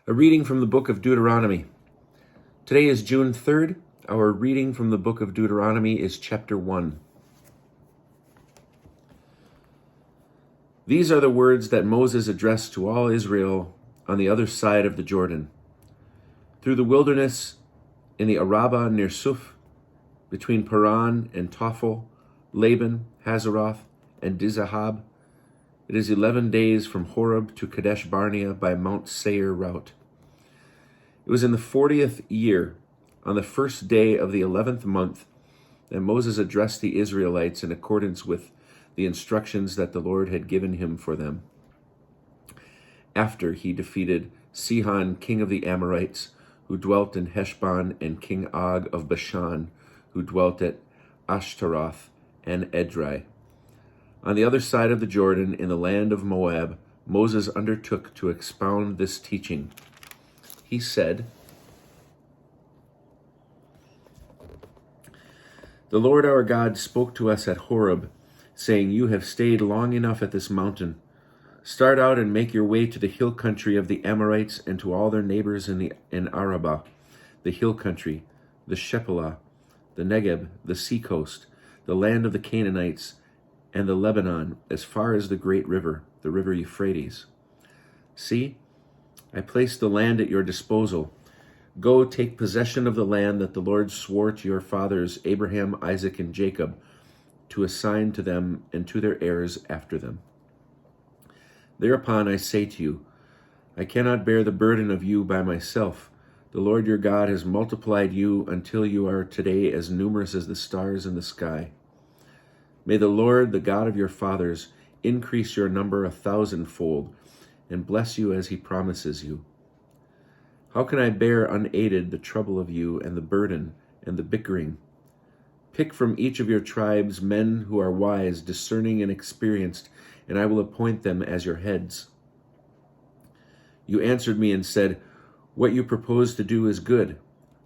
A reading from the book of Deuteronomy. Today is June 3rd. Our reading from the book of Deuteronomy is chapter 1. These are the words that Moses addressed to all Israel on the other side of the Jordan, through the wilderness in the Arabah near Suf, between Paran and Tophel, Laban, Hazeroth, and Dizahab. It is 11 days from Horeb to Kadesh Barnea by Mount Seir route. It was in the 40th year, on the first day of the 11th month, that Moses addressed the Israelites in accordance with the instructions that the Lord had given him for them, after he defeated Sihon, king of the Amorites, who dwelt in Heshbon, and King Og of Bashan, who dwelt at Ashtaroth and Edrei. On the other side of the Jordan, in the land of Moab, Moses undertook to expound this teaching. He said, "The Lord our God spoke to us at Horeb, saying, 'You have stayed long enough at this mountain. Start out and make your way to the hill country of the Amorites and to all their neighbors in Arabah, the hill country, the Shephelah, the Negeb, the seacoast, the land of the Canaanites, and the Lebanon, as far as the great river, the river Euphrates. See, I placed the land at your disposal. Go take possession of the land that the Lord swore to your fathers, Abraham, Isaac, and Jacob, to assign to them and to their heirs after them. Thereupon I say to you, I cannot bear the burden of you by myself. The Lord your God has multiplied you until you are today as numerous as the stars in the sky. May the Lord, the God of your fathers, increase your number 1,000-fold, and bless you as he promises you. How can I bear unaided the trouble of you and the burden and the bickering? Pick from each of your tribes men who are wise, discerning, and experienced, and I will appoint them as your heads." You answered me and said, "What you propose to do is good."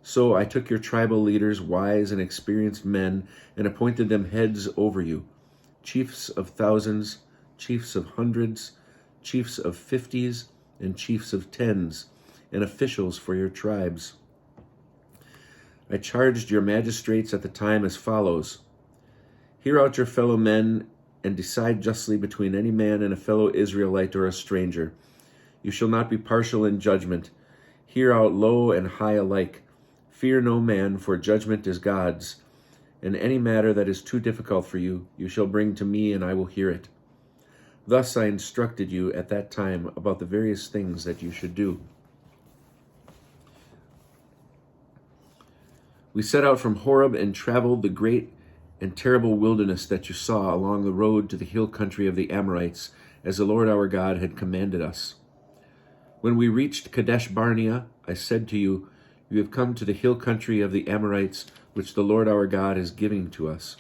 So I took your tribal leaders, wise and experienced men, and appointed them heads over you, chiefs of thousands, chiefs of hundreds, chiefs of 50s, and chiefs of 10s, and officials for your tribes. I charged your magistrates at the time as follows: Hear out your fellow men and decide justly between any man and a fellow Israelite or a stranger. You shall not be partial in judgment. Hear out low and high alike. Fear no man, for judgment is God's. And any matter that is too difficult for you, you shall bring to me, and I will hear it. Thus I instructed you at that time about the various things that you should do. We set out from Horeb and traveled the great and terrible wilderness that you saw along the road to the hill country of the Amorites, as the Lord our God had commanded us. When we reached Kadesh Barnea, I said to you, You have come to the hill country of the Amorites, which the Lord our God is giving to us.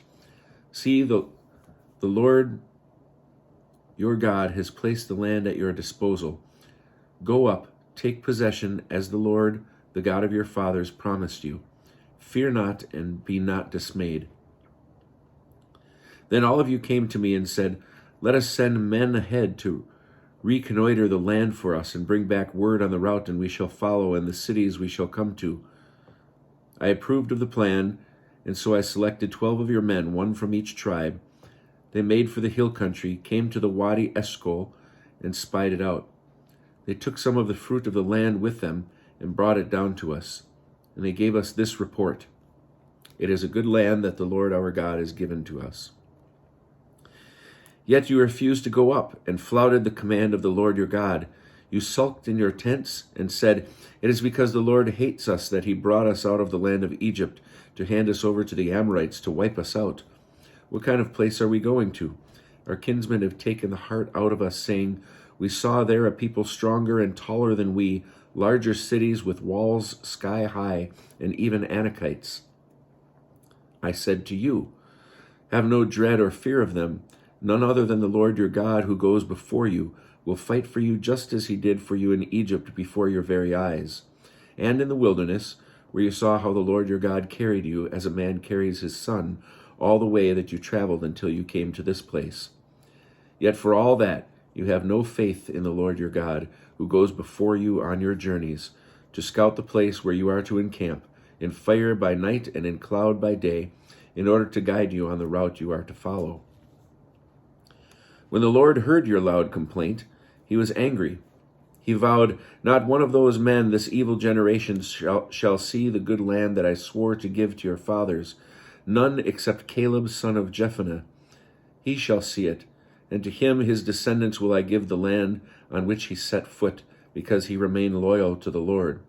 See, the Lord your God has placed the land at your disposal. Go up, take possession, as the Lord, the God of your fathers, promised you. Fear not, and be not dismayed." Then all of you came to me and said, "Let us send men ahead to reconnoiter the land for us and bring back word on the route, and we shall follow, and the cities we shall come to." I approved of the plan, and so I selected 12 of your men, one from each tribe. They made for the hill country, came to the Wadi Eshcol, and spied it out. They took some of the fruit of the land with them and brought it down to us. And they gave us this report: It is a good land that the Lord our God has given to us. Yet you refused to go up and flouted the command of the Lord your God. You sulked in your tents and said, "It is because the Lord hates us that he brought us out of the land of Egypt to hand us over to the Amorites to wipe us out. What kind of place are we going to? Our kinsmen have taken the heart out of us, saying, 'We saw there a people stronger and taller than we, larger cities with walls sky high, and even Anakites.' I said to you, 'Have no dread or fear of them. None other than the Lord your God, who goes before you, will fight for you just as he did for you in Egypt before your very eyes, and in the wilderness, where you saw how the Lord your God carried you as a man carries his son, all the way that you traveled until you came to this place. Yet for all that, You have no faith in the Lord your God, who goes before you on your journeys, to scout the place where you are to encamp, in fire by night and in cloud by day, in order to guide you on the route you are to follow. When the Lord heard your loud complaint, he was angry. He vowed, "Not one of those men, this evil generation, shall see the good land that I swore to give to your fathers, none except Caleb son of Jephunneh. He shall see it, and to him his descendants will I give the land on which he set foot, because he remained loyal to the Lord.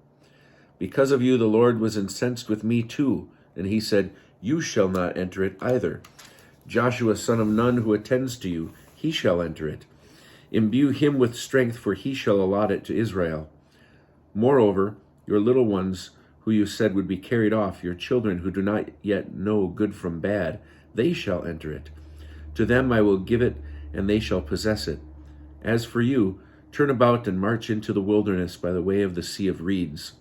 Because of you the Lord was incensed with me too, and he said, You shall not enter it either. Joshua son of Nun, who attends to you, he shall enter it. Imbue him with strength, for he shall allot it to Israel. Moreover, your little ones, who you said would be carried off, your children who do not yet know good from bad, they shall enter it. To them I will give it, and they shall possess it. As for you, turn about and march into the wilderness by the way of the Sea of Reeds."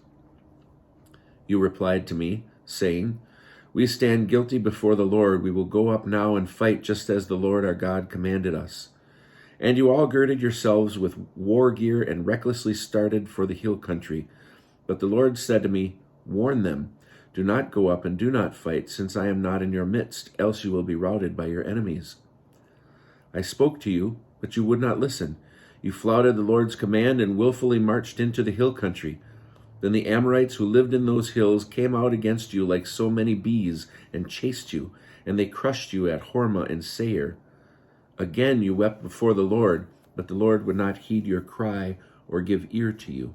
You replied to me, saying, "We stand guilty before the Lord. We will go up now and fight just as the Lord our God commanded us." And you all girded yourselves with war gear and recklessly started for the hill country. But the Lord said to me, "Warn them, do not go up and do not fight, since I am not in your midst, else you will be routed by your enemies." I spoke to you, but you would not listen. You flouted the Lord's command and willfully marched into the hill country. Then the Amorites who lived in those hills came out against you like so many bees and chased you, and they crushed you at Hormah and Seir. Again you wept before the Lord, but the Lord would not heed your cry or give ear to you.